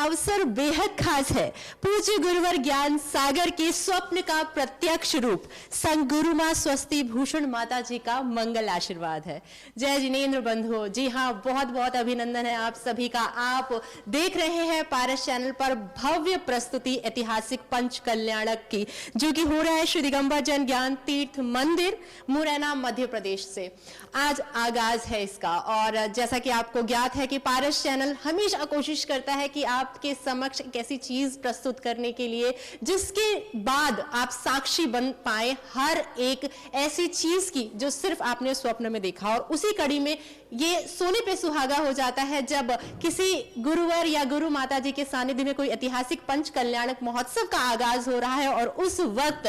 अवसर बेहद खास है। पूज्य गुरुवर ज्ञान सागर के स्वप्न का प्रत्यक्ष रूप संत गुरु मां स्वस्ति भूषण माता जी का मंगल आशीर्वाद है। जय जिनेन्द्र बंधुओं, जी हाँ, बहुत बहुत अभिनंदन है आप सभी का। आप देख रहे हैं पारस चैनल पर भव्य प्रस्तुति ऐतिहासिक पंच कल्याणक की, जो कि हो रहा है श्री दिगंबर जन ज्ञान तीर्थ मंदिर मुरैना मध्य प्रदेश से। आज आगाज है इसका, और जैसा कि आपको ज्ञात है कि पारस चैनल हमेशा कोशिश करता है कि आपके समक्ष एक ऐसी चीज प्रस्तुत करने के लिए जिसके बाद आप साक्षी बन पाए हर एक ऐसी चीज की जो सिर्फ आपने स्वप्न में देखा। और उसी कड़ी में ये सोने पे सुहागा हो जाता है जब किसी गुरुवर या गुरु माता जी के सानिध्य में कोई ऐतिहासिक पंच कल्याणक महोत्सव का आगाज हो रहा है, और उस वक्त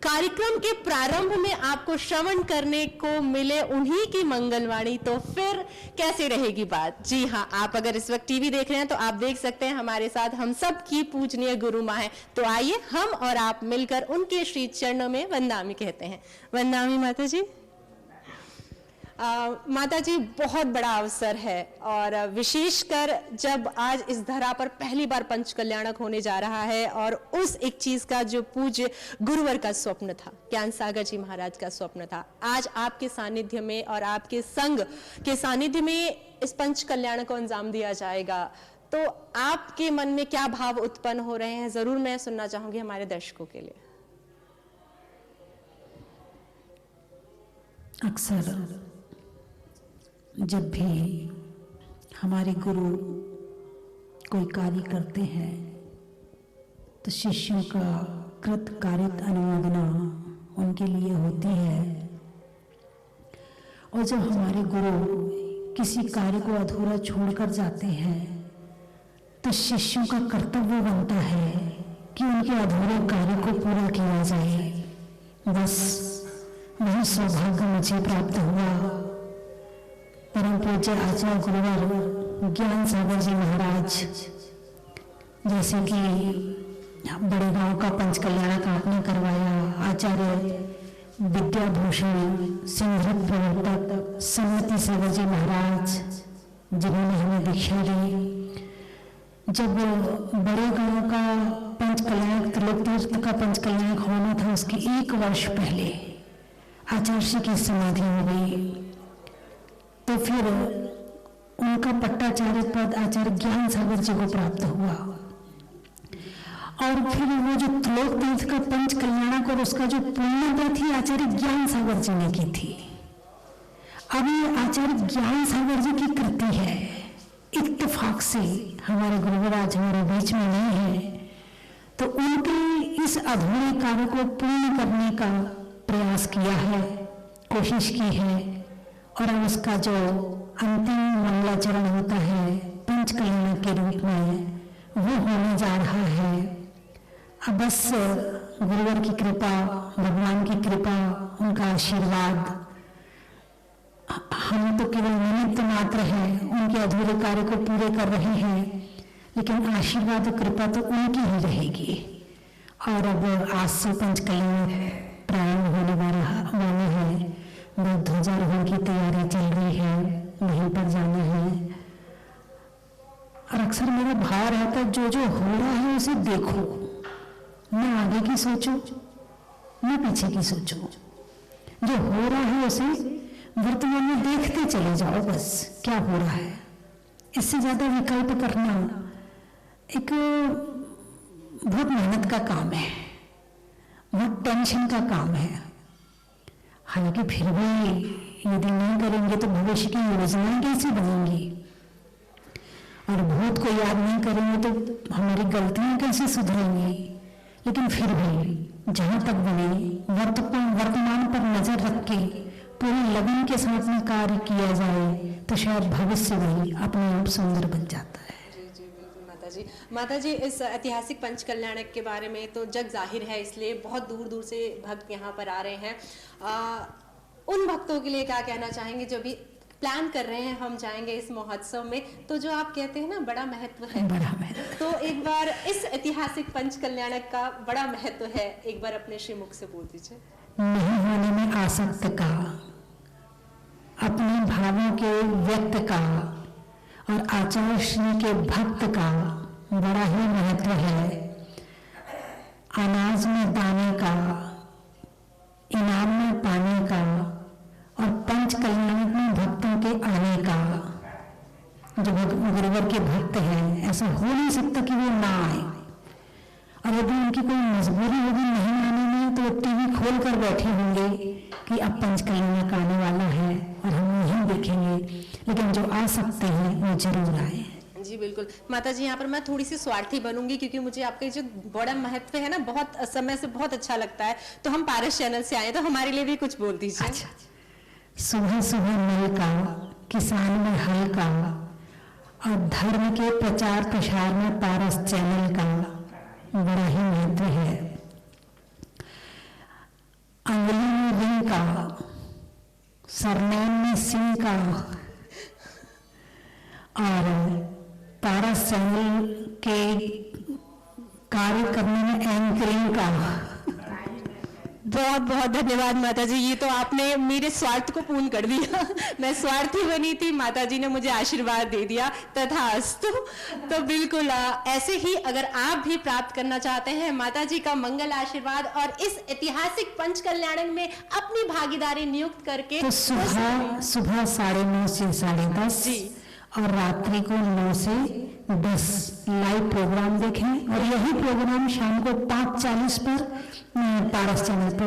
कार्यक्रम के प्रारंभ में आपको श्रवण करने को मिले उन्हीं की मंगलवाणी, तो फिर कैसे रहेगी बात। जी हाँ, आप अगर इस वक्त टीवी देख रहे हैं तो आप देख सकते हैं हमारे साथ हम सब की पूजनीय गुरु मां है। तो आइए हम और आप मिलकर उनके श्री चरणों में वंदनामि कहते हैं। वंदनामि माता जी। माता जी, बहुत बड़ा अवसर है, और विशेषकर जब आज इस धरा पर पहली बार पंच कल्याणक होने जा रहा है, और उस एक चीज का जो पूज्य गुरुवर का स्वप्न था, ज्ञान सागर जी महाराज का स्वप्न था, आज आपके सानिध्य में और आपके संग के सानिध्य में इस पंच कल्याण को अंजाम दिया जाएगा, तो आपके मन में क्या भाव उत्पन्न हो रहे हैं, जरूर मैं सुनना चाहूंगी हमारे दर्शकों के लिए। अक्सर जब भी हमारे गुरु कोई कार्य करते हैं तो शिष्यों का कृत कारित अनुमोदना उनके लिए होती है, और जब हमारे गुरु किसी कार्य को अधूरा छोड़कर जाते हैं तो शिष्यों का कर्तव्य बनता है कि उनके अधूरे कार्य को पूरा किया जाए। बस वही सौभाग्य मुझे प्राप्त हुआ। परम पूज्य आचार्य गुरुवर ज्ञान सागर जी महाराज, जैसे कि बड़े गांव का पंच कल्याणक आपने करवाया, आचार्य विद्याभूषण सिंह प्रवर्तक सम्मति सागर जी महाराज जिन्होंने हमें दीक्षा दी। जब बड़े गांव का पंच कल्याणक त्रिलोक तीर्थ का पंच कल्याणक होना था, उसके 1 वर्ष पहले आचार्य जी की समाधि हो गई, तो फिर उनका पट्टाचार्य पद आचार्य ज्ञान सागर जी को प्राप्त हुआ। और फिर वो जो त्रिलोक तीर्थ का पंच कल्याणक और उसका जो पुण्य थी आचार्य ज्ञान सागर जी ने की थी। अब ये आचार्य ज्ञान सागर जी की कृति है, इत्तेफाक से हमारे गुरुवर आज हमारे बीच में नहीं है, तो उनके इस अधूरे कार्य को पूर्ण करने का प्रयास किया है, कोशिश की है, और अब उसका जो अंतिम मंगलाचरण होता है पंच कल्याणक के रूप में वो होने जा रहा है। अब बस गुरुवर की कृपा, भगवान की कृपा, उनका आशीर्वाद, हम तो केवल निमित्त मात्र हैं, उनके अधूरे कार्य को पूरे कर रहे हैं, लेकिन आशीर्वाद और कृपा तो उनकी ही रहेगी। और अब आज से पंच कल्याणक प्रारंभ होने वाले हैं, ध्वजारोहण की तैयारी चल रही है, वहीं पर जाना है। और अक्सर मेरा भाव रहता है जो जो हो रहा है उसे देखो, मैं आगे की सोचूं, मैं पीछे की सोचूं, जो हो रहा है उसे वर्तमान में देखते चले जाओ, बस क्या हो रहा है। इससे ज्यादा विकल्प करना एक बहुत मेहनत का काम है, बहुत टेंशन का काम है। हालांकि फिर भी यदि नहीं करेंगे तो भविष्य की योजनाएं कैसे बनेंगी, और भूत को याद नहीं करेंगे तो हमारी गलतियां कैसे सुधरेंगी। लेकिन फिर भी जहां तक बने वर्तमान पर नजर रख के पूरी लगन के साथ में कार्य किया जाए तो शायद भविष्य भी अपने आप सुंदर बन जाता है। माता जी, इस ऐतिहासिक पंच कल्याणक के बारे में तो जग जाहिर है, इसलिए बहुत दूर दूर से भक्त यहाँ पर आ रहे हैं। उन भक्तों के लिए क्या कहना चाहेंगे जो भी प्लान कर रहे हैं हम जाएंगे इस महोत्सव में, तो जो आप कहते हैं ना बड़ा महत्व है, बड़ा महत्व, तो एक बार इस ऐतिहासिक पंच कल्याणक का बड़ा महत्व है, एक बार अपने श्रीमुख से बोल दीजिए। नहीं होने में आसक्त का, अपने भावों के व्यक्त का और आचार्य श्री के भक्त का बड़ा ही महत्व है। अनाज में दाने का, इनाम में पाने का और पंच कल्याण में भक्तों के आने का। जो गुरुवर के भक्त हैं, ऐसा हो नहीं सकता कि वो ना आए, और यदि उनकी कोई मजबूरी होगी नहीं आने में तो वो टीवी खोल कर बैठे होंगे कि अब पंच कल्याणक आने वाला है और हम वहीं देखेंगे, लेकिन जो आ सकते हैं वो जरूर आए। जी बिल्कुल माता जी, यहाँ पर मैं थोड़ी सी स्वार्थी बनूंगी क्योंकि मुझे आपका जो बड़ा महत्व है ना, बहुत समय से बहुत अच्छा लगता है, तो हम पारस चैनल से आए तो हमारे लिए भी कुछ बोल दीजिए। अच्छा। सुबह सुबह नल का, किसान में हल का और धर्म के प्रचार प्रसार में पारस चैनल का बड़ा ही महत्व है। अंगुली में रिंग का, सरनेम में सिंह का और पारस चैनल के कार्य करने में एंकरिंग का। बहुत बहुत धन्यवाद माता जी, ये तो आपने मेरे स्वार्थ को पूर्ण कर दिया। मैं स्वार्थी बनी थी, माता जी ने मुझे आशीर्वाद दे दिया, तथास्तु। तो बिल्कुल ऐसे ही अगर आप भी प्राप्त करना चाहते हैं माता जी का मंगल आशीर्वाद और इस ऐतिहासिक पंच कल्याणक में अपनी भागीदारी नियुक्त करके, तो सुबह 9:30 से 10:30 जी और रात्रि को 9 से 10 लाइव प्रोग्राम देखें, और यही प्रोग्राम शाम को 5:40 पर पारस चैनल पर।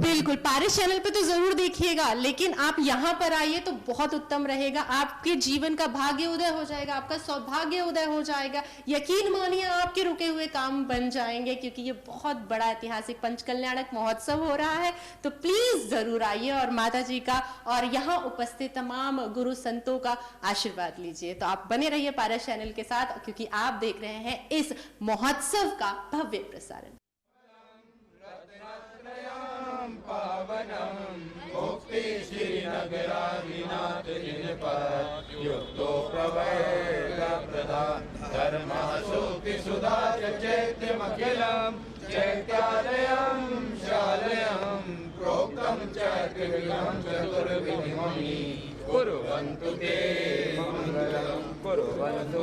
बिल्कुल पारस चैनल पे तो जरूर देखिएगा, लेकिन आप यहाँ पर आइए तो बहुत उत्तम रहेगा। आपके जीवन का भाग्य उदय हो जाएगा, आपका सौभाग्य उदय हो जाएगा। यकीन मानिए आपके रुके हुए काम बन जाएंगे, क्योंकि ये बहुत बड़ा ऐतिहासिक पंच कल्याणक महोत्सव हो रहा है। तो प्लीज जरूर आइए और माता जी का और यहाँ उपस्थित तमाम गुरु संतों का आशीर्वाद लीजिए। तो आप बने रहिए पारस चैनल के साथ, क्योंकि आप देख रहे हैं इस महोत्सव का भव्य प्रसारण। पावनम भक्ति श्रीनगराधिनाथ जिनपद युक्तो प्रवर्ग प्रधान धर्म सूक्ति सुधा चैत्यमखिलम चैत्यालयम शालयम प्रोक्तम चैत्यम चतुर्विधिमि कुर्वन्तु ते मंगलम कुर्वन्तु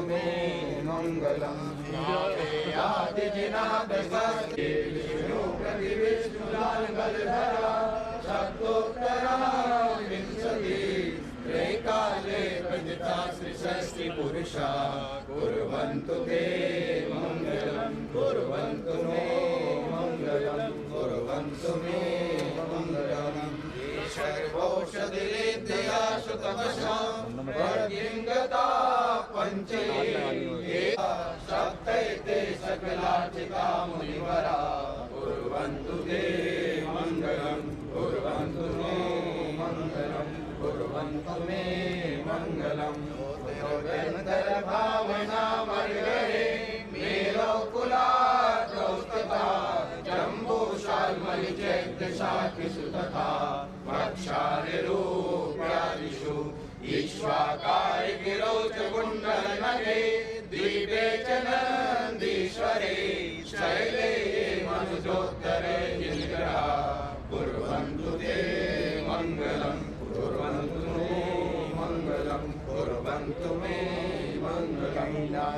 मे मंगलम आदिजिनाथ विष्णु प्रति विष्णुलाल गलधरा शब्दोत्तरा विंशति त्रैकाले प्रजिता श्री षष्ठी पुरुषा कुर्वन्तु ते मंगलम कुर्वन्तु मे मंगलम कुर्वन्तु मे मंगलम सर्वौषधिरिद्या सुतपसा वर्गिंगता पंचये सप्तैते सकलाचिता मुनिवरा कुर्वन्तु ते मंगलम कुर्वन्तु मे मंगलम कुर्वन्तु मे मंगलम योगेन्द्र भावना मर्गरे मेलोकुला द्रौस्तता जम्बूशाल्मलि चैत्य शाखि सुतथा वक्षारिरूप्यादिषु ईश्वाकारि गिरौच कुण्डलनगे द्वीपे च नन्दीश्वरे शैले मनुजोत्तरे जिनग्रहा कुर्वन्तु ते मंगलम कुर्वन्तु मे मंगलम कुर्वन्तु मे मंगलम।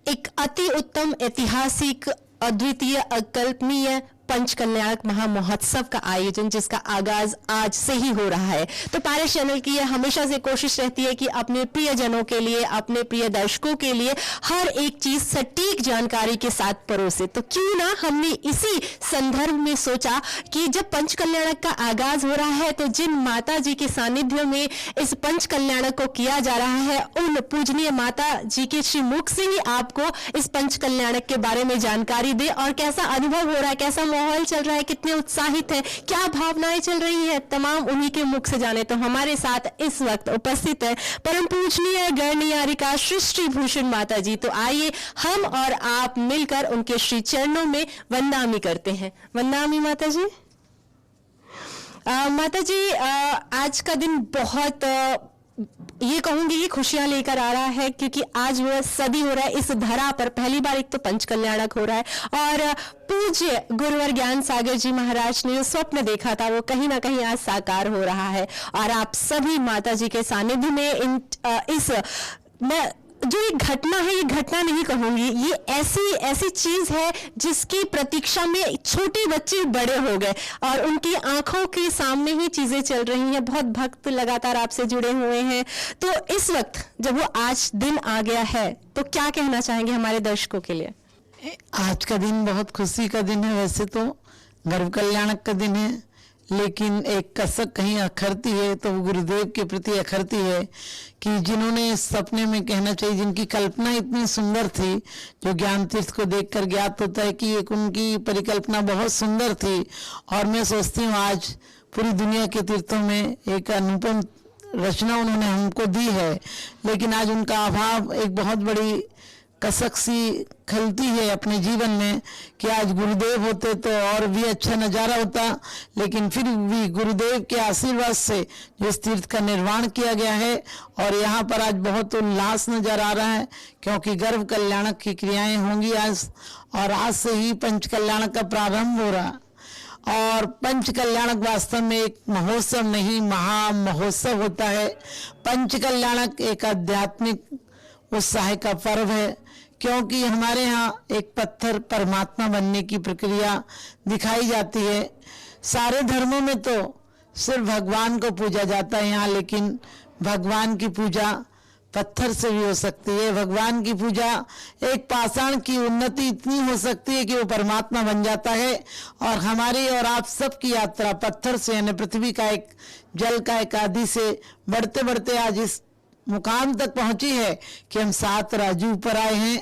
एक अति उत्तम ऐतिहासिक अद्वितीय अकल्पनीय पंच कल्याणक महामहोत्सव का आयोजन, जिसका आगाज आज से ही हो रहा है। तो पारस चैनल की यह हमेशा से कोशिश रहती है कि अपने प्रियजनों के लिए, अपने प्रिय दर्शकों के लिए हर एक चीज सटीक जानकारी के साथ परोसे। तो क्यों ना हमने इसी संदर्भ में सोचा कि जब पंच कल्याणक का आगाज हो रहा है तो जिन माता जी के सानिध्य में इस पंच कल्याणक को किया जा रहा है, उन पूजनीय माता जी के श्री मुख से ही आपको इस पंच कल्याणक के बारे में जानकारी दे और कैसा अनुभव हो रहा है, कैसा माहौल चल रहा है, कितने उत्साहित है, क्या भावनाएं चल रही है, तमाम उन्हीं के मुख से जाने। तो हमारे साथ इस वक्त उपस्थित है परम पूजनीय गणनियारिका सृष्टि भूषण माता जी। तो आइए हम और आप मिलकर उनके श्री चरणों में वंदामी करते हैं। वंदामी माता जी। माता जी, आज का दिन बहुत ये कहूंगी कि खुशियां लेकर आ रहा है, क्योंकि आज वो सदी हो रहा है इस धरा पर। पहली बार एक तो पंच कल्याणक हो रहा है और पूज्य गुरुवर ज्ञान सागर जी महाराज ने जो स्वप्न देखा था वो कहीं ना कहीं आज साकार हो रहा है। और आप सभी माता जी के सानिध्य में मैं जो ये घटना है, ये घटना नहीं कहूंगी, ये ऐसी चीज है जिसकी प्रतीक्षा में छोटे बच्चे बड़े हो गए और उनकी आंखों के सामने ही चीजें चल रही हैं। बहुत भक्त लगातार आपसे जुड़े हुए हैं। तो इस वक्त जब वो आज दिन आ गया है तो क्या कहना चाहेंगे हमारे दर्शकों के लिए? आज का दिन बहुत खुशी का दिन है। वैसे तो गर्भ कल्याणक का दिन है, लेकिन एक कसक कहीं अखरती है तो वो गुरुदेव के प्रति अखरती है कि जिन्होंने सपने में, कहना चाहिए जिनकी कल्पना इतनी सुंदर थी, जो ज्ञान तीर्थ को देखकर ज्ञात होता है कि एक उनकी परिकल्पना बहुत सुंदर थी। और मैं सोचती हूँ आज पूरी दुनिया के तीर्थों में एक अनुपम रचना उन्होंने हमको दी है, लेकिन आज उनका अभाव एक बहुत बड़ी कसक सी खलती है अपने जीवन में कि आज गुरुदेव होते तो और भी अच्छा नज़ारा होता। लेकिन फिर भी गुरुदेव के आशीर्वाद से जो इस तीर्थ का निर्माण किया गया है और यहाँ पर आज बहुत उल्लास नजर आ रहा है, क्योंकि गर्भ कल्याणक की क्रियाएं होंगी आज, और आज से ही पंच कल्याणक का प्रारंभ हो रहा। और पंच कल्याणक वास्तव में एक महोत्सव नहीं, महा महोत्सव होता है। पंच कल्याणक एक आध्यात्मिक उत्साह का पर्व है, क्योंकि हमारे यहाँ एक पत्थर परमात्मा बनने की प्रक्रिया दिखाई जाती है। सारे धर्मों में तो सिर्फ भगवान को पूजा जाता है यहाँ, लेकिन भगवान की पूजा पत्थर से भी हो सकती है। भगवान की पूजा एक पाषाण की उन्नति इतनी हो सकती है कि वो परमात्मा बन जाता है। और हमारी और आप सबकी यात्रा पत्थर से, यानी पृथ्वी का एक, जल का एक आदि से बढ़ते बढ़ते आज इस मुकाम तक पहुंची है कि हम 7 राजू ऊपर आए हैं।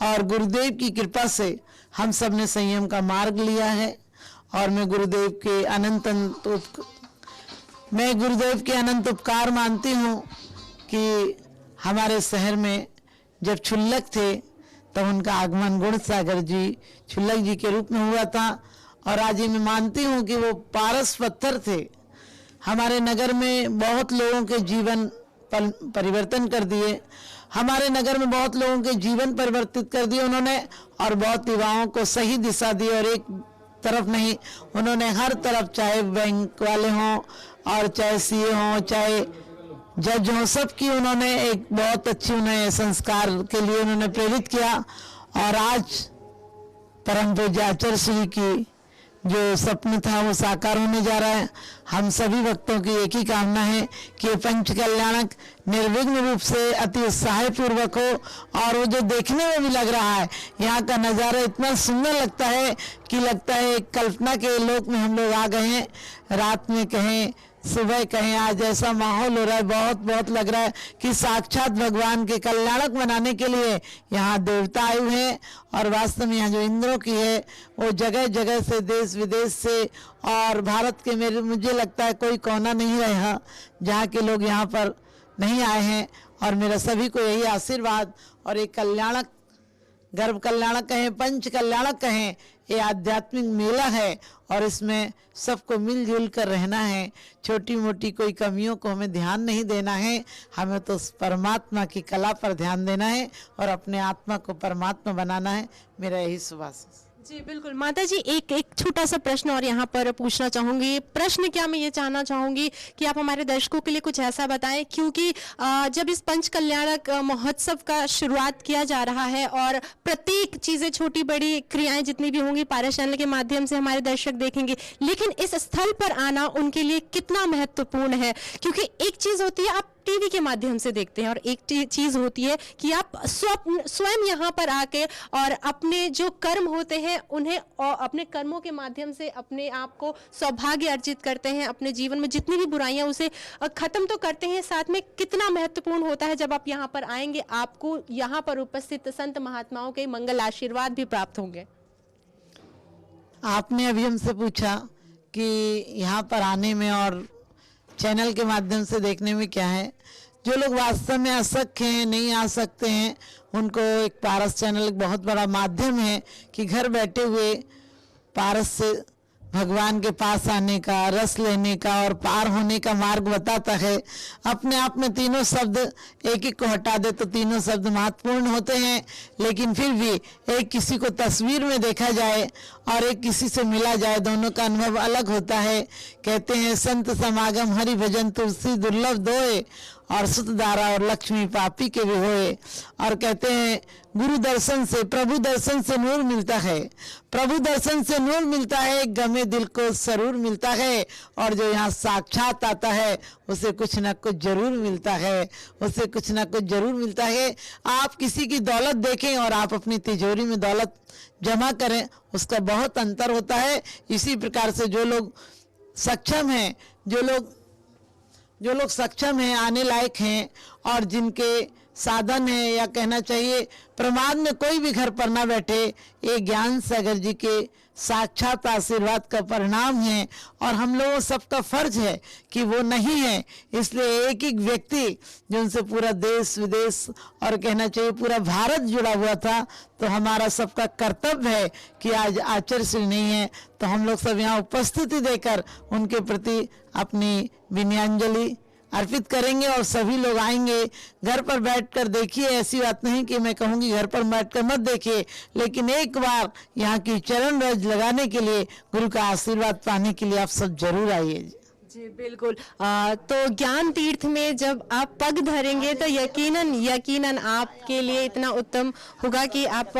और गुरुदेव की कृपा से हम सब ने संयम का मार्ग लिया है। और मैं गुरुदेव के अनंत उपकार मानती हूँ कि हमारे शहर में जब क्षुल्लक थे तब उनका आगमन गुण सागर जी, क्षुल्लक जी के रूप में हुआ था। और आज ये मैं मानती हूँ कि वो पारस पत्थर थे, हमारे नगर में बहुत लोगों के जीवन परिवर्तन कर दिए। हमारे नगर में बहुत लोगों के जीवन परिवर्तित कर दिए उन्होंने, और बहुत युवाओं को सही दिशा दी। और एक तरफ नहीं, उन्होंने हर तरफ, चाहे बैंक वाले हों और चाहे सीए हों, चाहे जज हों, सबकी उन्होंने एक बहुत अच्छी उन्हें संस्कार के लिए उन्होंने प्रेरित किया। और आज परम पूज्य आचार्य श्री की जो सपन था वो साकार होने जा रहा है। हम सभी भक्तों की एक ही कामना है कि ये पंच कल्याणक निर्विघ्न रूप से अति उत्साह पूर्वक हो। और वो जो देखने में भी लग रहा है, यहाँ का नज़ारा इतना सुंदर लगता है कि लगता है एक कल्पना के लोक में हम लोग आ गए हैं। रात में कहें, सुबह कहें, आज ऐसा माहौल हो रहा है, बहुत बहुत लग रहा है कि साक्षात भगवान के कल्याणक बनाने के लिए यहाँ देवता आए हुए हैं। और वास्तव में यहाँ जो इंद्रों की है वो जगह जगह से, देश विदेश से और भारत के, मुझे लगता है कोई कोना नहीं रहा जहाँ के लोग यहाँ पर नहीं आए हैं। और मेरा सभी को यही आशीर्वाद। और एक कल्याणक, गर्भ कल्याणक कहें, पंच कल्याणक कहें, ये आध्यात्मिक मेला है और इसमें सबको मिलजुल कर रहना है। छोटी मोटी कोई कमियों को हमें ध्यान नहीं देना है, हमें तो परमात्मा की कला पर ध्यान देना है और अपने आत्मा को परमात्मा बनाना है। मेरा यही सुभाषित। जी बिल्कुल माता जी, एक छोटा सा प्रश्न और यहाँ पर पूछना चाहूंगी। प्रश्न क्या, मैं ये जानना चाहूंगी कि आप हमारे दर्शकों के लिए कुछ ऐसा बताएं, क्योंकि जब इस पंच कल्याणक महोत्सव का शुरुआत किया जा रहा है और प्रत्येक चीजें, छोटी बड़ी क्रियाएं जितनी भी होंगी पारस चैनल के माध्यम से हमारे दर्शक देखेंगे, लेकिन इस स्थल पर आना उनके लिए कितना महत्वपूर्ण है। क्योंकि एक चीज होती है आप टीवी के माध्यम से देखते हैं और एक चीज होती है कि आप स्वयं यहाँ पर आके और अपने जो कर्म होते हैं उन्हें और अपने कर्मों के माध्यम से अपने आप को सौभाग्य अर्जित करते हैं, अपने जीवन में जितनी भी बुराइयां उसे खत्म तो करते हैं, साथ में कितना महत्वपूर्ण होता है जब आप यहाँ पर आएंगे आपको यहाँ पर उपस्थित संत महात्माओं के मंगल आशीर्वाद भी प्राप्त होंगे। आपने अभी हमसे पूछा कि यहाँ पर आने में और चैनल के माध्यम से देखने में क्या है। जो लोग वास्तव में असक्य हैं, नहीं आ सकते हैं, उनको एक पारस चैनल एक बहुत बड़ा माध्यम है कि घर बैठे हुए पारस से भगवान के पास आने का, रस लेने का और पार होने का मार्ग बताता है। अपने आप में तीनों शब्द एक एक को हटा दे तो तीनों शब्द महत्वपूर्ण होते हैं, लेकिन फिर भी एक किसी को तस्वीर में देखा जाए और एक किसी से मिला जाए, दोनों का अनुभव अलग होता है। कहते हैं संत समागम हरि भजन तुलसी दुर्लभ दोए और सुतदारा और लक्ष्मी पापी के भी होए। और कहते हैं गुरु दर्शन से, प्रभु दर्शन से नूर मिलता है, प्रभु दर्शन से नूर मिलता है, गमे दिल को सरूर मिलता है। और जो यहाँ साक्षात आता है उसे कुछ ना कुछ जरूर मिलता है, उसे कुछ ना कुछ जरूर मिलता है। आप किसी की दौलत देखें और आप अपनी तिजोरी में दौलत जमा करें, उसका बहुत अंतर होता है। इसी प्रकार से जो लोग सक्षम हैं, जो लोग सक्षम हैं, आने लायक हैं और जिनके साधन है, या कहना चाहिए प्रमाद में कोई भी घर पर ना बैठे, ये ज्ञान सागर जी के साक्षात आशीर्वाद का परिणाम है। और हम लोगों सबका फर्ज है कि वो नहीं है, इसलिए एक एक व्यक्ति जो उनसे पूरा देश विदेश और कहना चाहिए पूरा भारत जुड़ा हुआ था, तो हमारा सबका कर्तव्य है कि आज आचार्य श्री नहीं है तो हम लोग सब यहाँ उपस्थिति देकर उनके प्रति अपनी विनयाञ्जलि अर्पित करेंगे। और सभी लोग आएंगे। घर पर बैठकर देखिए, ऐसी बात नहीं कि मैं कहूँगी घर पर बैठकर मत देखिए, लेकिन एक बार यहाँ की चरण रज लगाने के लिए, गुरु का आशीर्वाद पाने के लिए आप सब जरूर आइए। जी बिल्कुल। तो ज्ञान तीर्थ में जब आप पग धरेंगे तो यकीनन आपके लिए इतना उत्तम होगा कि आप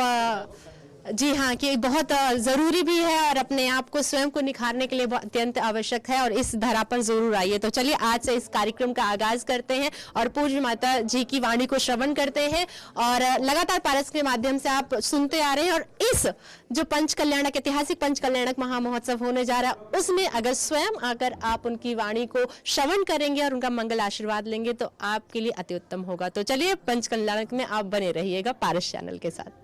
जी हाँ, कि बहुत ज़रूरी भी है और अपने आप को स्वयं को निखारने के लिए अत्यंत आवश्यक है, और इस धरा पर ज़रूर आइए। तो चलिए आज से इस कार्यक्रम का आगाज़ करते हैं और पूज्य माता जी की वाणी को श्रवण करते हैं। और लगातार पारस के माध्यम से आप सुनते आ रहे हैं, और इस जो पंचकल्याणक ऐतिहासिक पंचकल्याणक महामहोत्सव होने जा रहा है, उसमें अगर स्वयं आकर आप उनकी वाणी को श्रवण करेंगे और उनका मंगल आशीर्वाद लेंगे तो आपके लिए अति उत्तम होगा। तो चलिए पंचकल्याणक में आप बने रहिएगा पारस चैनल के साथ।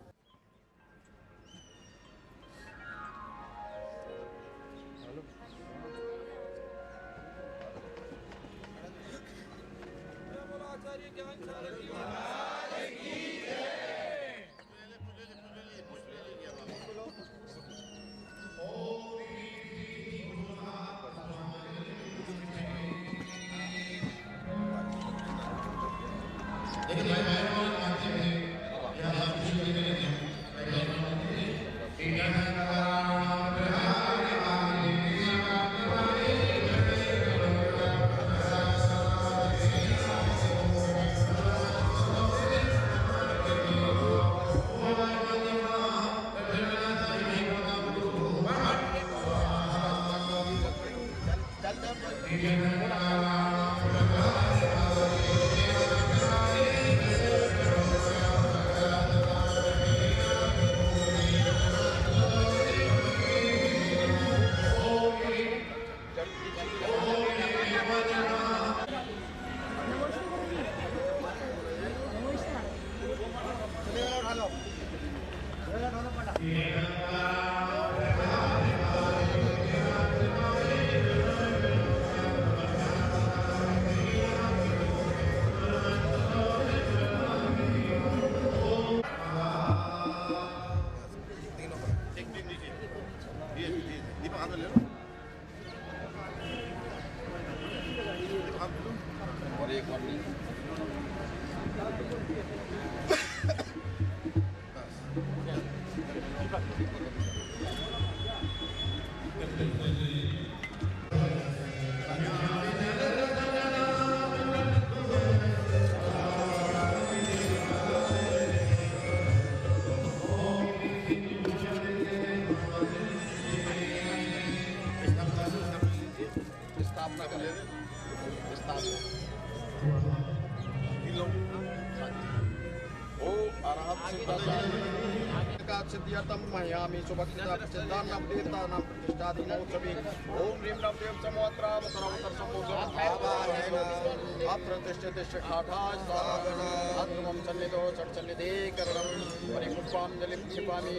सिद्ध्यर्थं मह्यामि सुभक्तिदानं तीर्थानां प्रतिष्ठादिनोत्सवे ओम ह्रीं रं देव समोत्रा मुखरवतर सम्पूर्णं अत्र तिष्ठ ठाठाय स्वाहागणं सन्निधो चट्सन्निधे करणं परिपुष्पाञ्जलिं क्षिपामि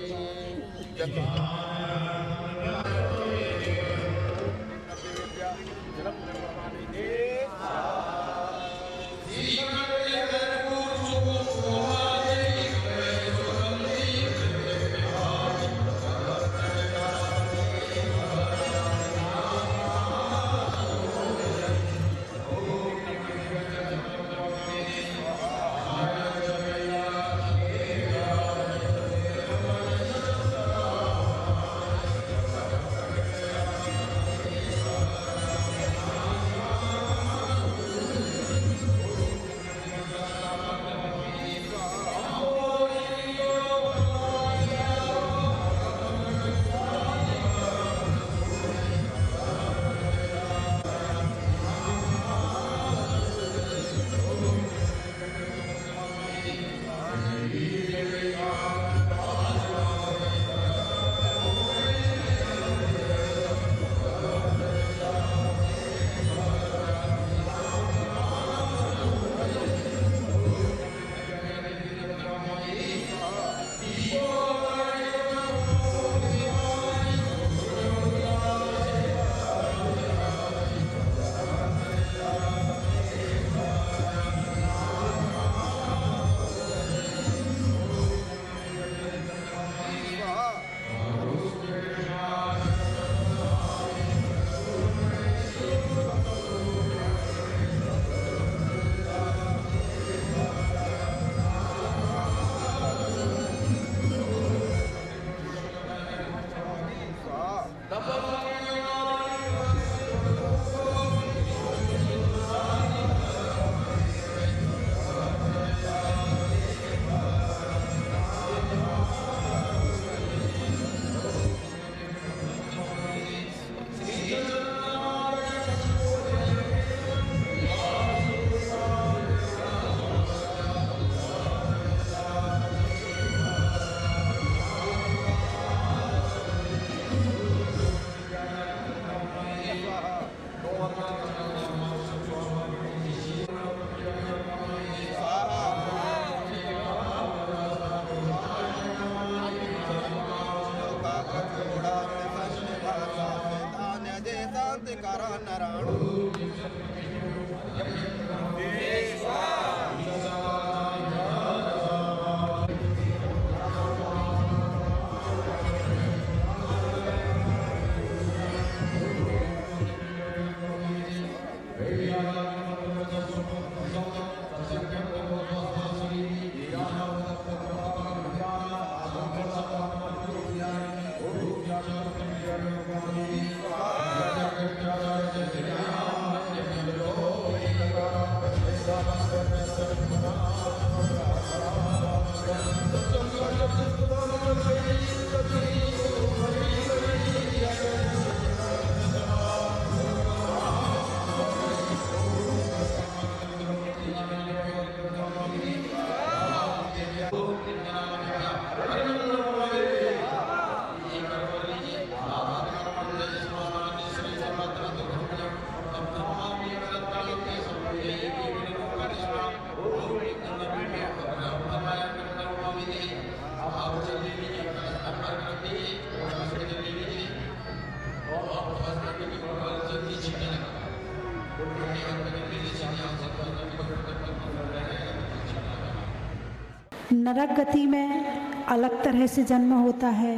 नरक गति में अलग तरह से जन्म होता है,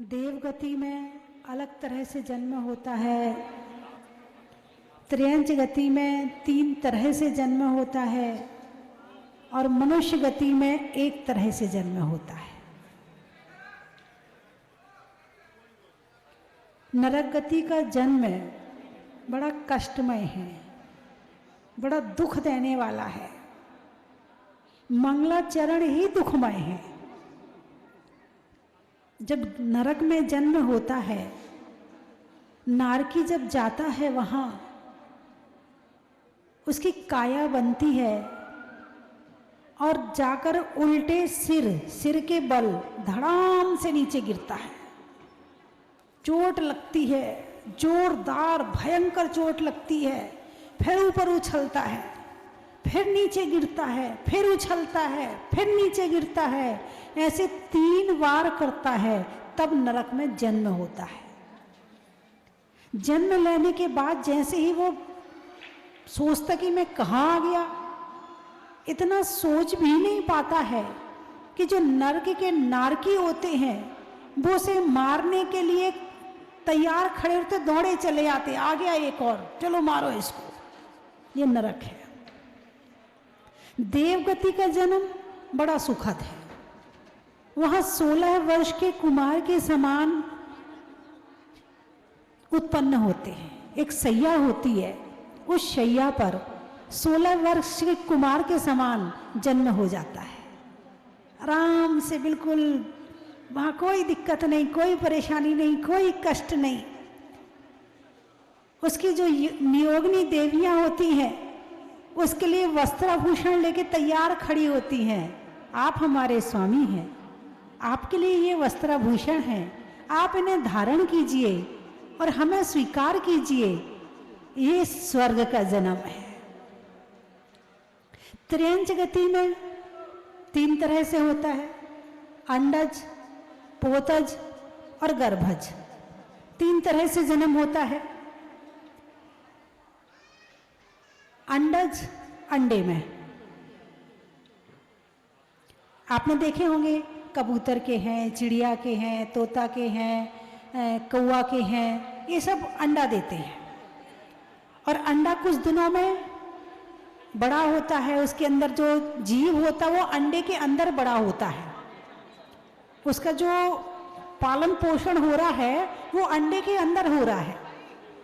देव गति में अलग तरह से जन्म होता है, त्रियंच गति में 3 तरह से जन्म होता है और मनुष्य गति में 1 तरह से जन्म होता है। नरक गति का जन्म बड़ा कष्टमय है, बड़ा दुख देने वाला है। मंगलाचरण ही दुखमय है। जब नरक में जन्म होता है, नारकी जब जाता है वहां उसकी काया बनती है और जाकर उल्टे सिर के बल धड़ाम से नीचे गिरता है। चोट लगती है, जोरदार भयंकर चोट लगती है। फिर ऊपर उछलता है, फिर नीचे गिरता है, फिर उछलता है, फिर नीचे गिरता है। ऐसे 3 बार करता है। तब नरक में जन्म होता है। जन्म लेने के बाद जैसे ही वो सोचता कि मैं कहाँ आ गया, इतना सोच भी नहीं पाता है कि जो नरक के नारकी होते हैं वो उसे मारने के लिए तैयार खड़े होते, दौड़े चले आते, आ गया एक और, चलो मारो इसको। ये नरक है। देवगति का जन्म बड़ा सुखद है। वहां 16 वर्ष के कुमार के समान उत्पन्न होते हैं। एक शैया होती है, उस शैया पर 16 वर्ष के कुमार के समान जन्म हो जाता है। आराम से, बिल्कुल वहां कोई दिक्कत नहीं, कोई परेशानी नहीं, कोई कष्ट नहीं। उसकी जो नियोगिनी देवियां होती हैं उसके लिए वस्त्राभूषण लेके तैयार खड़ी होती हैं। आप हमारे स्वामी हैं, आपके लिए ये वस्त्राभूषण हैं, आप इन्हें धारण कीजिए और हमें स्वीकार कीजिए। ये स्वर्ग का जन्म है। त्र्यंच गति में 3 तरह से होता है, अंडज, पोतज और गर्भज। 3 तरह से जन्म होता है। अंडज, अंडे में आपने देखे होंगे, कबूतर के हैं, चिड़िया के हैं, तोता के हैं, कौवा के हैं, ये सब अंडा देते हैं। और अंडा कुछ दिनों में बड़ा होता है। उसके अंदर जो जीव होता है वो अंडे के अंदर बड़ा होता है। उसका जो पालन पोषण हो रहा है वो अंडे के अंदर हो रहा है।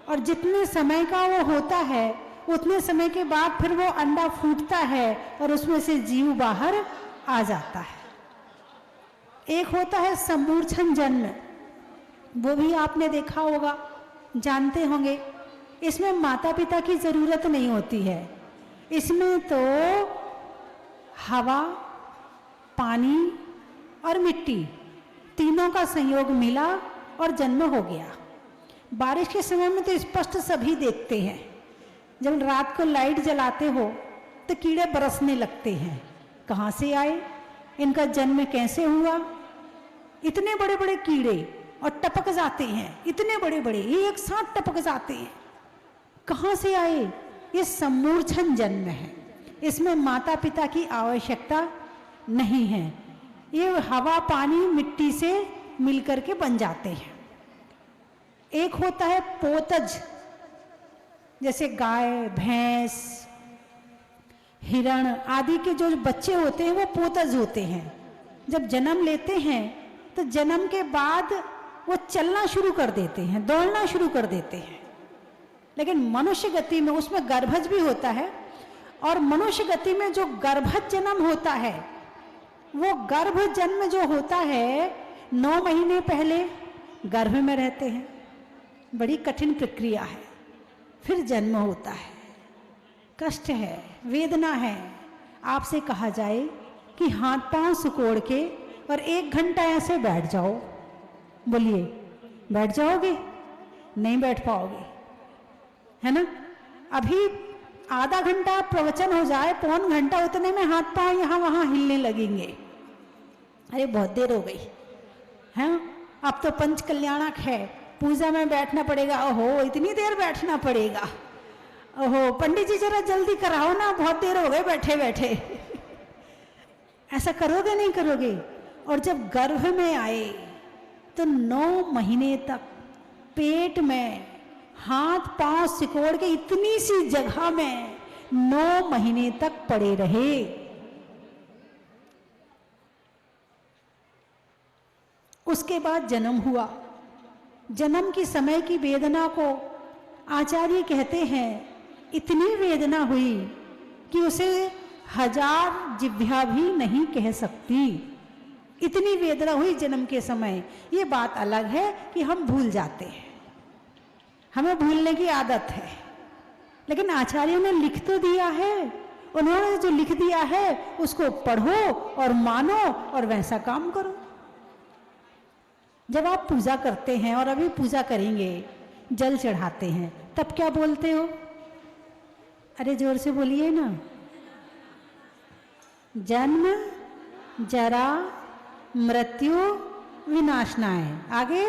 और जितने समय का वो होता है उतने समय के बाद फिर वो अंडा फूटता है और उसमें से जीव बाहर आ जाता है। एक होता है समूर्छन जन्म, वो भी आपने देखा होगा, जानते होंगे। इसमें माता पिता की जरूरत नहीं होती है। इसमें तो हवा, पानी और मिट्टी तीनों का संयोग मिला और जन्म हो गया। बारिश के समय में तो स्पष्ट सभी देखते हैं, जब रात को लाइट जलाते हो तो कीड़े बरसने लगते हैं। कहाँ से आए, इनका जन्म कैसे हुआ? इतने बड़े बड़े कीड़े और टपक जाते हैं, इतने बड़े बड़े एक साथ टपक जाते हैं। कहाँ से आए? ये समूर्छन जन्म है। इसमें माता पिता की आवश्यकता नहीं है। ये हवा, पानी, मिट्टी से मिलकर के बन जाते हैं। एक होता है पोतज, जैसे गाय, भैंस, हिरण आदि के जो बच्चे होते हैं वो पोतज होते हैं। जब जन्म लेते हैं तो जन्म के बाद वो चलना शुरू कर देते हैं, दौड़ना शुरू कर देते हैं। लेकिन मनुष्य गति में उसमें गर्भज भी होता है। और मनुष्य गति में जो गर्भज जन्म होता है, वो गर्भ जन्म जो होता है 9 महीने पहले गर्भ में रहते हैं, बड़ी कठिन प्रक्रिया है। फिर जन्म होता है, कष्ट है, वेदना है। आपसे कहा जाए कि हाथ पांव सिकोड़ के और 1 घंटा ऐसे बैठ जाओ, बोलिए बैठ जाओगे? नहीं बैठ पाओगे, है ना। अभी आधा घंटा प्रवचन हो जाए, पौन घंटा, उतने में हाथ पांव यहाँ वहाँ हिलने लगेंगे। अरे बहुत देर हो गई है, अब तो पंच कल्याणक है, पूजा में बैठना पड़ेगा। ओहो इतनी देर बैठना पड़ेगा, ओहो पंडित जी जरा जल्दी कराओ ना, बहुत देर हो गए बैठे बैठे। ऐसा करोगे नहीं करोगे? और जब गर्भ में आए तो 9 महीने तक पेट में हाथ पांव सिकोड़ के इतनी सी जगह में 9 महीने तक पड़े रहे। उसके बाद जन्म हुआ। जन्म की समय की वेदना को आचार्य कहते हैं इतनी वेदना हुई कि उसे 1000 जिह्वा भी नहीं कह सकती। इतनी वेदना हुई जन्म के समय। ये बात अलग है कि हम भूल जाते हैं, हमें भूलने की आदत है। लेकिन आचार्यों ने लिख तो दिया है, उन्होंने जो लिख दिया है उसको पढ़ो और मानो और वैसा काम करो। जब आप पूजा करते हैं, और अभी पूजा करेंगे, जल चढ़ाते हैं, तब क्या बोलते हो? अरे जोर से बोलिए ना। जन्म, जरा, मृत्यु विनाशनाय। आगे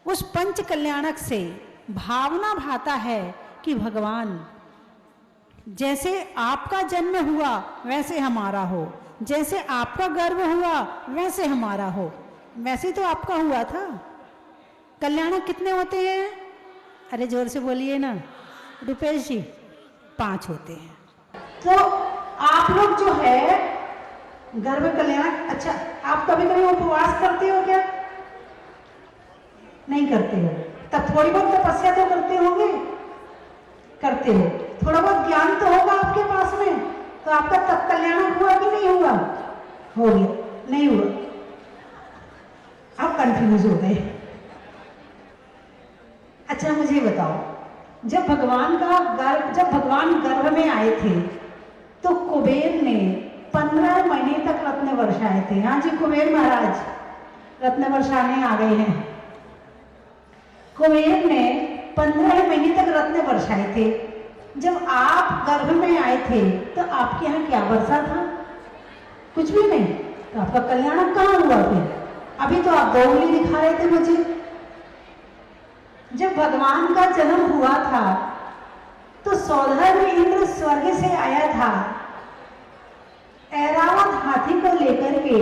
उस पंच कल्याणक से भावना भाता है कि भगवान जैसे आपका जन्म हुआ वैसे हमारा हो, जैसे आपका गर्भ हुआ वैसे हमारा हो। वैसे तो आपका हुआ था। कल्याणक कितने होते हैं? अरे जोर से बोलिए ना रुपेश जी। 5 होते हैं। तो आप लोग जो है गर्भ कल्याणक, अच्छा आप कभी कभी उपवास करते हो क्या? नहीं करते हो। तब थोड़ी बहुत तपस्या तो करते होंगे, करते हो। थोड़ा बहुत ज्ञान तो होगा आपके पास में, तो आपका तब कल्याणक हुआ कि नहीं हुआ? हो गया, नहीं हुआ। आप कंफ्यूज हो गए। अच्छा मुझे बताओ, जब भगवान गर्भ में आए थे तो कुबेर ने 15 महीने तक रत्न बरसाए थे। हाँ जी कुबेर महाराज रत्न बरसाने आ गए हैं। कुबेर ने 15 महीने तक रत्न बरसाए थे। जब आप गर्भ में आए थे तो आपके यहाँ क्या बरसा था? कुछ भी नहीं। तो आपका कल्याणक कहाँ हुआ फिर? अभी तो आप 2 उंगली दिखा रहे थे मुझे। जब भगवान का जन्म हुआ था तो सौधर्म इंद्र स्वर्ग से आया था ऐरावत हाथी को लेकर के,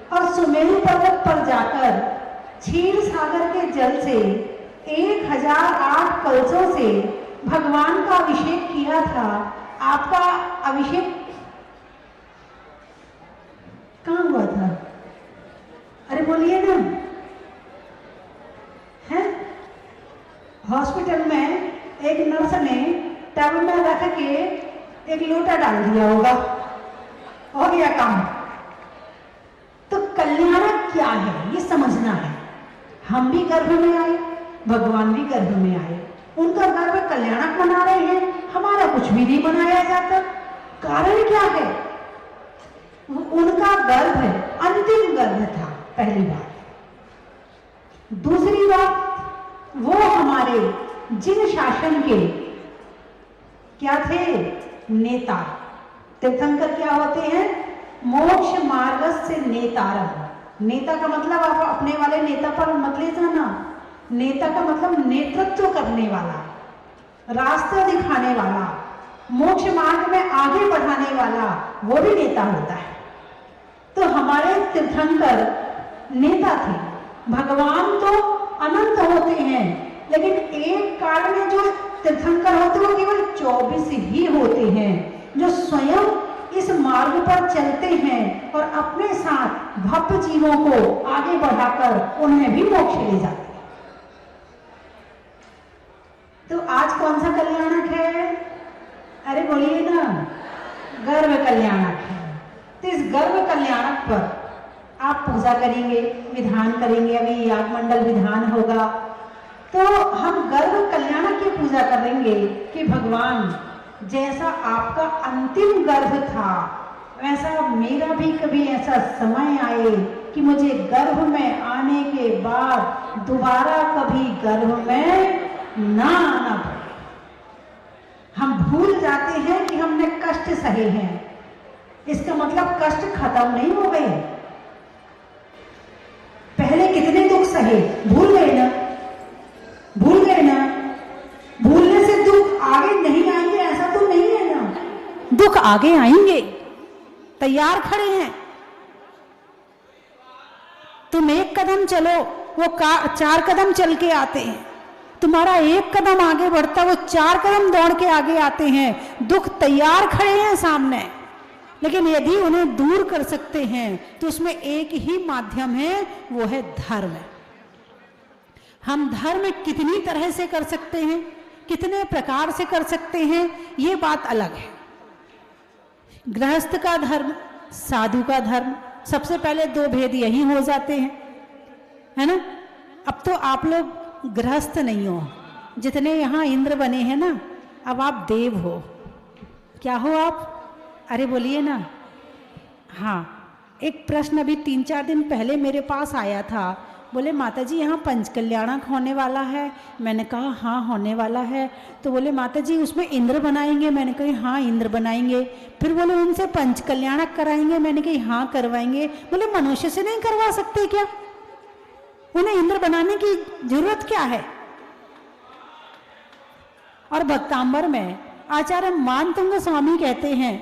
और सुमेरु पर्वत पर जाकर क्षीर सागर के जल से 1008 कलशों से भगवान का अभिषेक किया था। आपका अभिषेक कहाँ हुआ था? अरे बोलिए ना। है हॉस्पिटल में एक नर्स ने टब में रख के एक लोटा डाल दिया होगा, हो गया काम। तो कल्याणक क्या है ये समझना है। हम भी गर्भ में आए, भगवान भी गर्भ में आए। उनका गर्भ कल्याणक बना रहे हैं, हमारा कुछ भी नहीं बनाया जाता। कारण क्या है? उनका गर्भ अंतिम गर्भ था, पहली बात। दूसरी बात, वो हमारे जिन शासन के क्या थे? नेता। तीर्थंकर क्या होते हैं? मोक्ष मार्ग से नेतारम। नेता का मतलब आप अपने वाले नेता पर मत ले जाना। नेता का मतलब नेतृत्व करने वाला, रास्ता दिखाने वाला, मोक्ष मार्ग में आगे बढ़ाने वाला, वो भी नेता होता है। तो हमारे तीर्थंकर नेता थे। भगवान तो अनंत होते हैं, लेकिन एक काल में जो तीर्थंकर होते हैं वो केवल 24 ही होते हैं, जो स्वयं इस मार्ग पर चलते हैं और अपने साथ भक्त जीवों को आगे बढ़ाकर उन्हें भी मोक्ष ले जाते हैं। तो आज कौन सा कल्याणक है? अरे बोलिए ना, गर्भ कल्याणक है। तो इस गर्भ कल्याणक पर आप पूजा करेंगे, विधान करेंगे। अभी याग मंडल विधान होगा तो हम गर्भ कल्याणक की पूजा करेंगे कि भगवान जैसा आपका अंतिम गर्भ था वैसा मेरा भी कभी ऐसा समय आए कि मुझे गर्भ में आने के बाद दोबारा कभी गर्भ में ना आना पड़े। हम भूल जाते हैं कि हमने कष्ट सहे हैं, इसका मतलब कष्ट खत्म नहीं हो गए। पहले कितने दुख सहे, भूल गए ना? भूल गए ना? भूलने से दुख आगे नहीं आएंगे ऐसा तो नहीं है ना? दुख आगे आएंगे, तैयार खड़े हैं। तुम एक कदम चलो, वो 4 कदम चल के आते हैं। तुम्हारा एक कदम आगे बढ़ता, वो 4 कदम दौड़ के आगे आते हैं। दुख तैयार खड़े हैं सामने, लेकिन यदि उन्हें दूर कर सकते हैं तो उसमें एक ही माध्यम है, वो है धर्म। हम धर्म कितनी तरह से कर सकते हैं, कितने प्रकार से कर सकते हैं, ये बात अलग है। गृहस्थ का धर्म, साधु का धर्म, सबसे पहले 2 भेद यही हो जाते हैं, है ना? अब तो आप लोग गृहस्थ नहीं हो, जितने यहाँ इंद्र बने हैं ना, अब आप देव हो। क्या हो आप? अरे बोलिए ना। हाँ, एक प्रश्न अभी 3-4 दिन पहले मेरे पास आया था। बोले माता जी यहाँ पंचकल्याणक होने वाला है। मैंने कहा हाँ होने वाला है। तो बोले माता जी उसमें इंद्र बनाएंगे। मैंने कही हाँ इंद्र बनाएंगे। फिर बोले उनसे पंचकल्याणक कराएंगे। मैंने कही हाँ करवाएंगे। बोले मनुष्य से नहीं करवा सकते क्या? उन्हें इंद्र बनाने की जरूरत क्या है? और भक्तांबर में आचार्य मानतुंग स्वामी कहते हैं,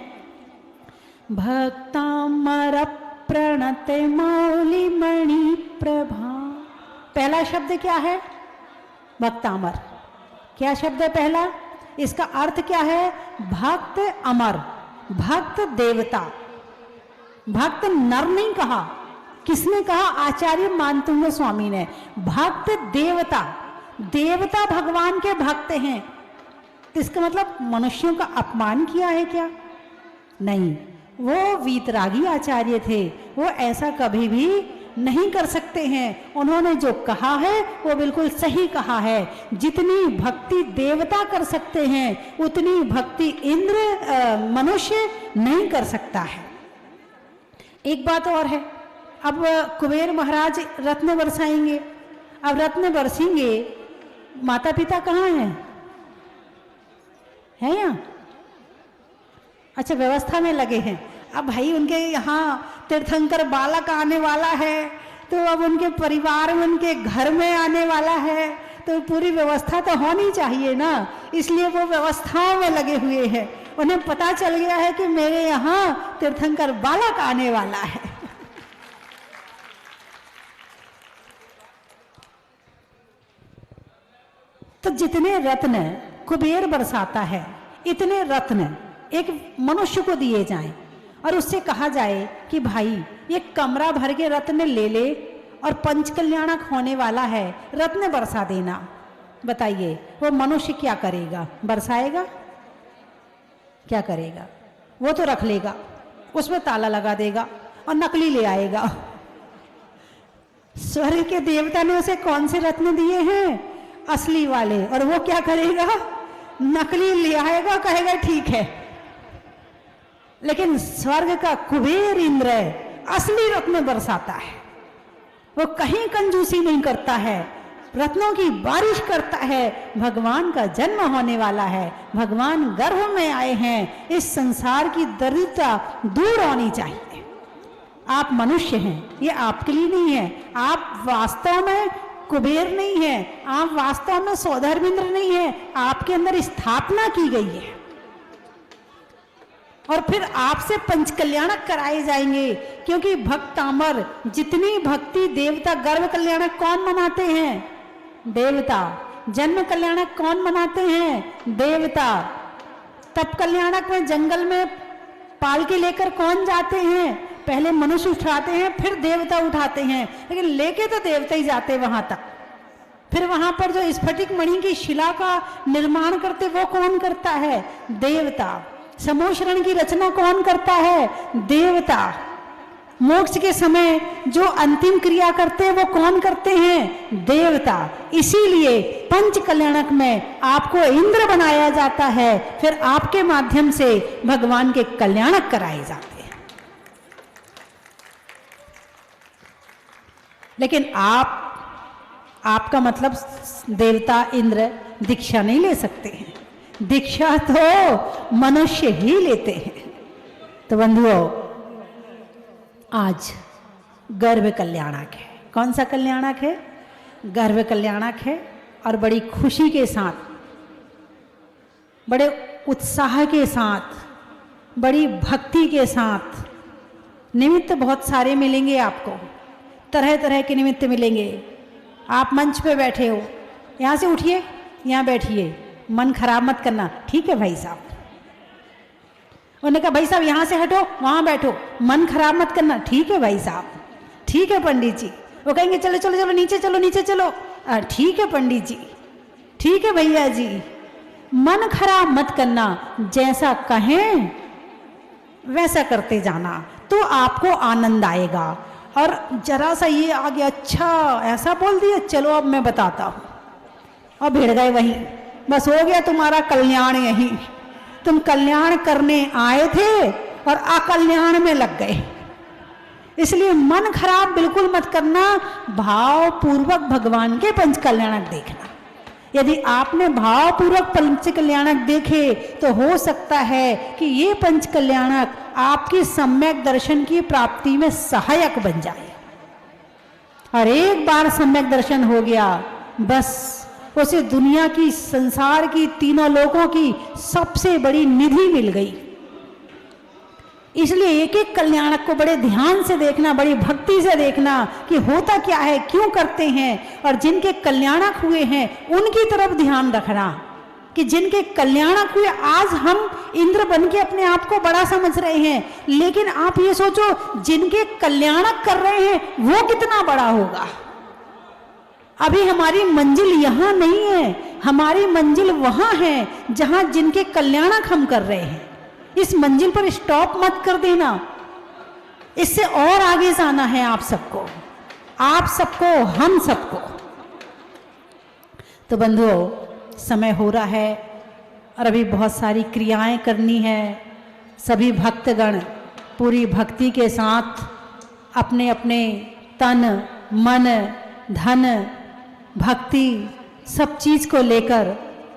भक्तांबर प्रणते मौली मणि प्रभा। पहला शब्द क्या है? भक्तामर। क्या शब्द है पहला? इसका अर्थ क्या है? भक्त अमर, भक्त देवता। भक्त नर नहीं कहा। किसने कहा? आचार्य मानतुंग स्वामी ने। भक्त देवता, देवता भगवान के भक्त हैं। तो इसका मतलब मनुष्यों का अपमान किया है क्या? नहीं, वो वीतरागी आचार्य थे, वो ऐसा कभी भी नहीं कर सकते हैं। उन्होंने जो कहा है वो बिल्कुल सही कहा है। जितनी भक्ति देवता कर सकते हैं उतनी भक्ति इंद्र मनुष्य नहीं कर सकता है। एक बात और है, अब कुबेर महाराज रत्न बरसाएंगे। अब रत्न बरसेंगे, माता पिता कहाँ हैं? है यहाँ? अच्छा, व्यवस्था में लगे हैं। अब भाई उनके यहाँ तीर्थंकर बालक आने वाला है, तो अब उनके परिवार में, उनके घर में आने वाला है, तो पूरी व्यवस्था तो होनी चाहिए ना। इसलिए वो व्यवस्थाओं में लगे हुए हैं। उन्हें पता चल गया है कि मेरे यहाँ तीर्थंकर बालक आने वाला है। तो जितने रत्न कुबेर बरसाता है, इतने रत्न एक मनुष्य को दिए जाएं और उससे कहा जाए कि भाई ये कमरा भर के रत्न ले ले और पंचकल्याणक होने वाला है, रत्न बरसा देना। बताइए वो मनुष्य क्या करेगा? बरसाएगा? क्या करेगा? वो तो रख लेगा, उसमें ताला लगा देगा और नकली ले आएगा। स्वर्ग के देवता ने उसे कौन से रत्न दिए हैं? असली वाले। और वो क्या करेगा? नकली ले आएगा, कहेगा ठीक है। लेकिन स्वर्ग का कुबेर इंद्र असली रत्न बरसाता है। वो कहीं कंजूसी नहीं करता है, रत्नों की बारिश करता है। भगवान का जन्म होने वाला है, भगवान गर्भ में आए हैं। इस संसार की दरिद्रता दूर होनी चाहिए। आप मनुष्य हैं, ये आपके लिए नहीं है। आप वास्तव में कुबेर नहीं है, आप वास्तव में सौधर्मेंद्र नहीं है। आपके अंदर स्थापना की गई है और फिर आपसे पंचकल्याणक कराए जाएंगे। क्योंकि भक्तामर, जितनी भक्ति देवता, गर्भ कल्याणक कौन मनाते हैं? देवता। जन्म कल्याणक कौन मनाते हैं? देवता। तप कल्याणक में जंगल में पालकी लेकर कौन जाते हैं? पहले मनुष्य उठाते हैं, फिर देवता उठाते हैं, लेकिन लेके तो देवता ही जाते वहां तक। फिर वहां पर जो स्फटिक मणि की शिला का निर्माण करते, वो कौन करता है? देवता। समोशरण की रचना कौन करता है? देवता। मोक्ष के समय जो अंतिम क्रिया करते हैं वो कौन करते हैं? देवता। इसीलिए पंच कल्याणक में आपको इंद्र बनाया जाता है, फिर आपके माध्यम से भगवान के कल्याणक कराए जाते हैं। लेकिन आपका मतलब देवता इंद्र दीक्षा नहीं ले सकते हैं। दीक्षा तो मनुष्य ही लेते हैं। तो बंधुओं, आज गर्भ कल्याणक है। कौन सा कल्याणक है? गर्भ कल्याणक है। और बड़ी खुशी के साथ, बड़े उत्साह के साथ, बड़ी भक्ति के साथ, निमित्त बहुत सारे मिलेंगे आपको, तरह तरह के निमित्त मिलेंगे। आप मंच पे बैठे हो, यहाँ से उठिए, यहाँ बैठिए, मन खराब मत करना, ठीक है भाई साहब। उन्होंने कहा भाई साहब यहाँ से हटो, वहाँ बैठो, मन खराब मत करना, ठीक है भाई साहब, ठीक है पंडित जी। वो कहेंगे चलो चलो चलो नीचे चलो, नीचे चलो, ठीक है पंडित जी, ठीक है भैया जी। मन खराब मत करना, जैसा कहें वैसा करते जाना, तो आपको आनंद आएगा। और जरा सा ये आ गया, अच्छा ऐसा बोल दिया, चलो अब मैं बताता हूँ, और भिड़ गए वहीं, बस हो गया तुम्हारा कल्याण यहीं। तुम कल्याण करने आए थे और अकल्याण में लग गए। इसलिए मन खराब बिल्कुल मत करना, भाव पूर्वक भगवान के पंच कल्याणक देखना। यदि आपने भावपूर्वक पंच कल्याणक देखे तो हो सकता है कि ये पंच कल्याणक आपकी सम्यक दर्शन की प्राप्ति में सहायक बन जाए। और एक बार सम्यक दर्शन हो गया, बस उसे दुनिया की, संसार की, तीनों लोकों की सबसे बड़ी निधि मिल गई। इसलिए एक एक कल्याणक को बड़े ध्यान से देखना, बड़ी भक्ति से देखना कि होता क्या है, क्यों करते हैं, और जिनके कल्याणक हुए हैं उनकी तरफ ध्यान रखना कि जिनके कल्याणक हुए। आज हम इंद्र बन के अपने आप को बड़ा समझ रहे हैं, लेकिन आप ये सोचो जिनके कल्याणक कर रहे हैं वो कितना बड़ा होगा। अभी हमारी मंजिल यहाँ नहीं है, हमारी मंजिल वहां है जहां जिनके कल्याणक हम कर रहे हैं। इस मंजिल पर स्टॉप मत कर देना, इससे और आगे जाना है आप सबको, हम सबको। तो बंधुओं, समय हो रहा है और अभी बहुत सारी क्रियाएं करनी है। सभी भक्तगण पूरी भक्ति के साथ अपने अपने तन, मन, धन, भक्ति सब चीज को लेकर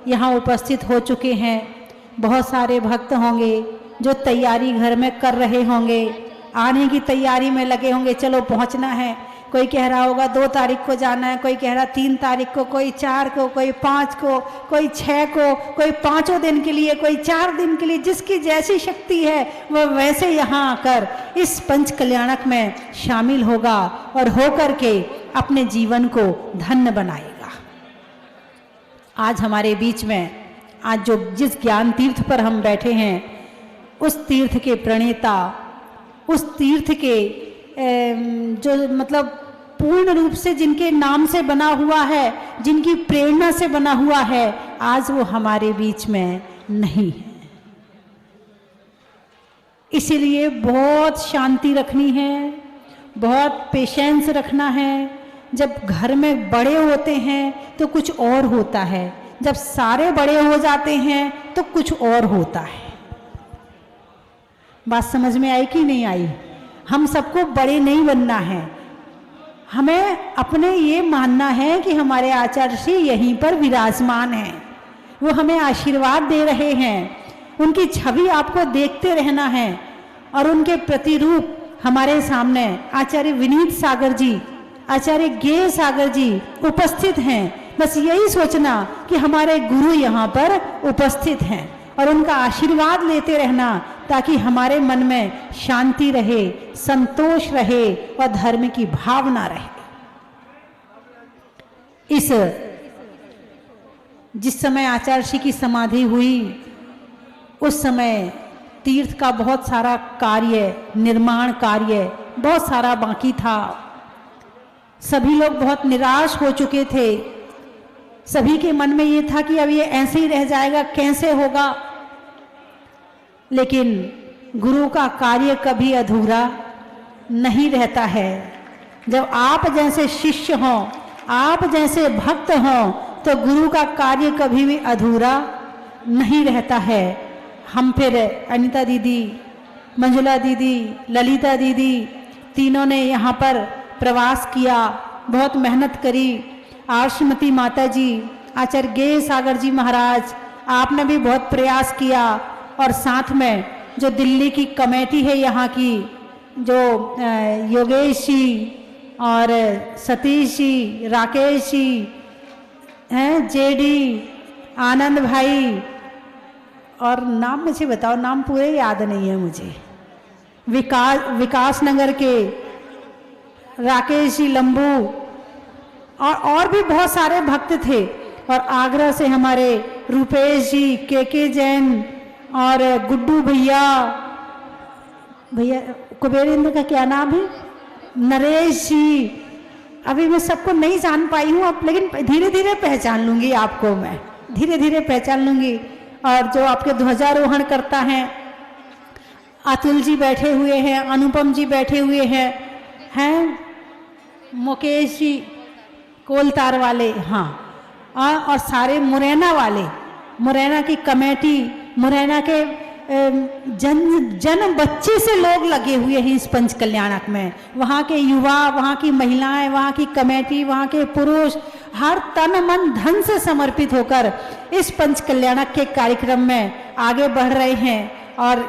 यहाँ उपस्थित हो चुके हैं। बहुत सारे भक्त होंगे जो तैयारी घर में कर रहे होंगे, आने की तैयारी में लगे होंगे, चलो पहुंचना है। कोई कह रहा होगा 2 तारीख को जाना है, कोई कह रहा 3 तारीख को, कोई 4 को, कोई 5 को, कोई 6 को, कोई 5 दिन के लिए, कोई 4 दिन के लिए। जिसकी जैसी शक्ति है वह वैसे यहाँ आकर इस पंच कल्याणक में शामिल होगा और होकर के अपने जीवन को धन्य बनाएगा। आज हमारे बीच में, आज जो जिस ज्ञान तीर्थ पर हम बैठे हैं, उस तीर्थ के प्रणेता, उस तीर्थ के जो मतलब पूर्ण रूप से जिनके नाम से बना हुआ है, जिनकी प्रेरणा से बना हुआ है, आज वो हमारे बीच में नहीं है। इसीलिए बहुत शांति रखनी है, बहुत पेशेंस रखना है। जब घर में बड़े होते हैं तो कुछ और होता है, जब सारे बड़े हो जाते हैं तो कुछ और होता है। बात समझ में आई कि नहीं आई? हम सबको बड़े नहीं बनना है, हमें अपने ये मानना है कि हमारे आचार्य श्री यहीं पर विराजमान हैं, वो हमें आशीर्वाद दे रहे हैं। उनकी छवि आपको देखते रहना है और उनके प्रतिरूप हमारे सामने आचार्य विनीत सागर जी, आचार्य गेय सागर जी उपस्थित हैं। बस यही सोचना कि हमारे गुरु यहाँ पर उपस्थित हैं और उनका आशीर्वाद लेते रहना, ताकि हमारे मन में शांति रहे, संतोष रहे और धर्म की भावना रहे। जिस समय आचार्य श्री की समाधि हुई, उस समय तीर्थ का बहुत सारा कार्य, निर्माण कार्य बहुत सारा बाकी था। सभी लोग बहुत निराश हो चुके थे। सभी के मन में ये था कि अब ये ऐसे ही रह जाएगा, कैसे होगा। लेकिन गुरु का कार्य कभी अधूरा नहीं रहता है। जब आप जैसे शिष्य हों, आप जैसे भक्त हों, तो गुरु का कार्य कभी भी अधूरा नहीं रहता है। हम फिर अनीता दीदी, मंजुला दीदी, ललिता दीदी तीनों ने यहाँ पर प्रवास किया, बहुत मेहनत करी। आश्रमती माता जी, आचार्य गेय सागर जी महाराज, आपने भी बहुत प्रयास किया। और साथ में जो दिल्ली की कमेटी है यहाँ की, जो योगेश जी और सतीश जी, राकेश जी हैं, जेडी, आनंद भाई, और नाम मुझे बताओ, नाम पूरे याद नहीं है मुझे। विकास नगर के राकेश जी लंबू और भी बहुत सारे भक्त थे। और आगरा से हमारे रूपेश जी, के जैन और गुड्डू भैया, कुबेरेंद्र का क्या नाम है, नरेश जी। अभी मैं सबको नहीं जान पाई हूँ अब, लेकिन धीरे धीरे पहचान लूँगी आपको, मैं धीरे धीरे पहचान लूँगी। और जो आपके ध्वजारोहण करता है, अतुल जी बैठे हुए हैं, अनुपम जी बैठे हुए हैं मुकेश जी कोलतार वाले, हाँ, और सारे मुरैना वाले, मुरैना की कमेटी, मुरैना के जन बच्चे से लोग लगे हुए हैं इस पंच कल्याणक में। वहाँ के युवा, वहाँ की महिलाएं, वहाँ की कमेटी, वहाँ के पुरुष हर तन मन धन से समर्पित होकर इस पंच कल्याणक के कार्यक्रम में आगे बढ़ रहे हैं। और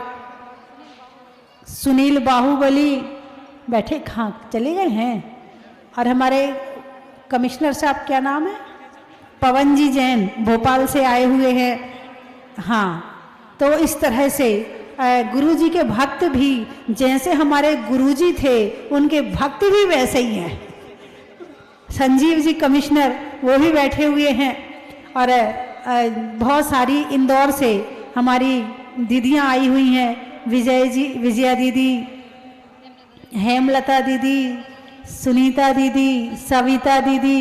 सुनील बाहुबली बैठे कहाँ चले गए हैं, और हमारे कमिश्नर साहब क्या नाम है, पवन जी जैन भोपाल से आए हुए हैं। हाँ, तो इस तरह से गुरुजी के भक्त भी जैसे हमारे गुरुजी थे, उनके भक्त भी वैसे ही हैं। संजीव जी कमिश्नर वो भी बैठे हुए हैं, और बहुत सारी इंदौर से हमारी दीदियाँ आई हुई हैं, विजया दीदी, हेमलता दीदी, सुनीता दीदी, सविता दीदी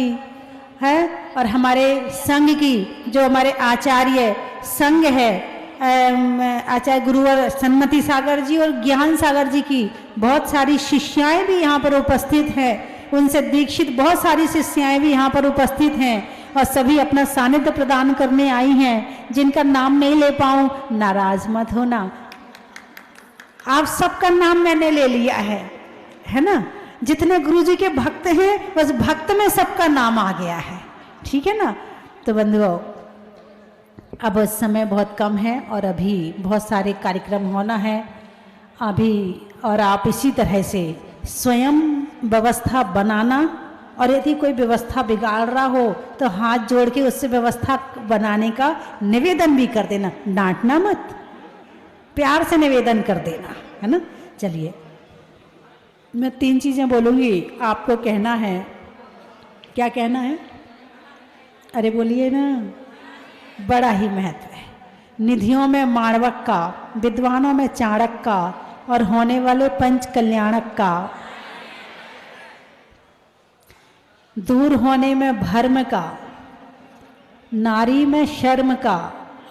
है, और हमारे संघ की जो हमारे आचार्य संघ है, आचार्य गुरुवर सन्मति सागर जी और ज्ञान सागर जी की बहुत सारी शिष्याएं भी यहाँ पर उपस्थित हैं। उनसे दीक्षित बहुत सारी शिष्याएं भी यहाँ पर उपस्थित हैं, और सभी अपना सानिध्य प्रदान करने आई हैं। जिनका नाम नहीं ले पाऊँ नाराज मत होना, आप सबका नाम मैंने ले लिया है ना। जितने गुरुजी के भक्त हैं बस भक्त में सबका नाम आ गया है, ठीक है ना। तो बंधुओं, अब समय बहुत कम है और अभी बहुत सारे कार्यक्रम होना है अभी, और आप इसी तरह से स्वयं व्यवस्था बनाना, और यदि कोई व्यवस्था बिगाड़ रहा हो तो हाथ जोड़ के उससे व्यवस्था बनाने का निवेदन भी कर देना, डांटना मत, प्यार से निवेदन कर देना, है ना। चलिए, मैं 3 चीज़ें बोलूँगी, आपको कहना है। क्या कहना है? अरे बोलिए ना। बड़ा ही महत्व है। निधियों में माणवक का, विद्वानों में चाणक का, और होने वाले पंच कल्याणक का। दूर होने में भर्म का, नारी में शर्म का,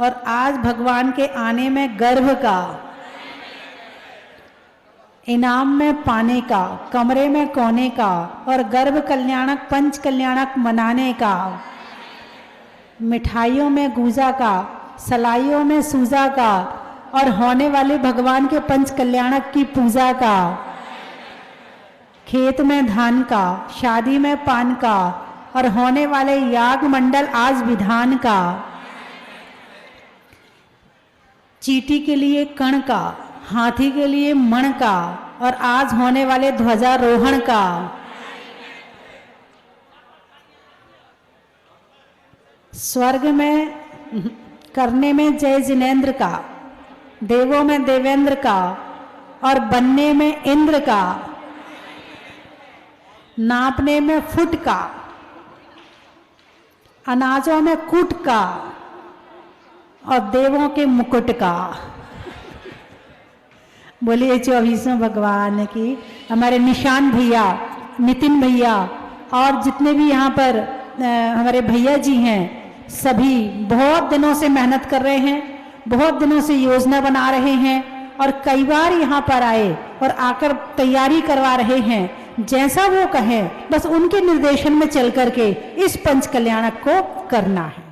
और आज भगवान के आने में गर्भ का। इनाम में पाने का, कमरे में कोने का, और गर्भ कल्याणक पंच कल्याणक मनाने का। मिठाइयों में गूजा का, सलाइयों में सूजा का, और होने वाले भगवान के पंच कल्याणक की पूजा का। खेत में धान का, शादी में पान का, और होने वाले याग मंडल आज विधान का। चींटी के लिए कण का, हाथी के लिए मण का, और आज होने वाले ध्वजारोहण का। स्वर्ग में करने में जय जिनेन्द्र का, देवों में देवेंद्र का, और बनने में इंद्र का। नापने में फुट का, अनाजों में कूट का, और देवों के मुकुट का। बोलिए 24वें भगवान की। हमारे निशान भैया, नितिन भैया, और जितने भी यहाँ पर हमारे भैया जी हैं, सभी बहुत दिनों से मेहनत कर रहे हैं, बहुत दिनों से योजना बना रहे हैं, और कई बार यहाँ पर आए और आकर तैयारी करवा रहे हैं। जैसा वो कहें बस उनके निर्देशन में चल करके इस पंच कल्याणक को करना है।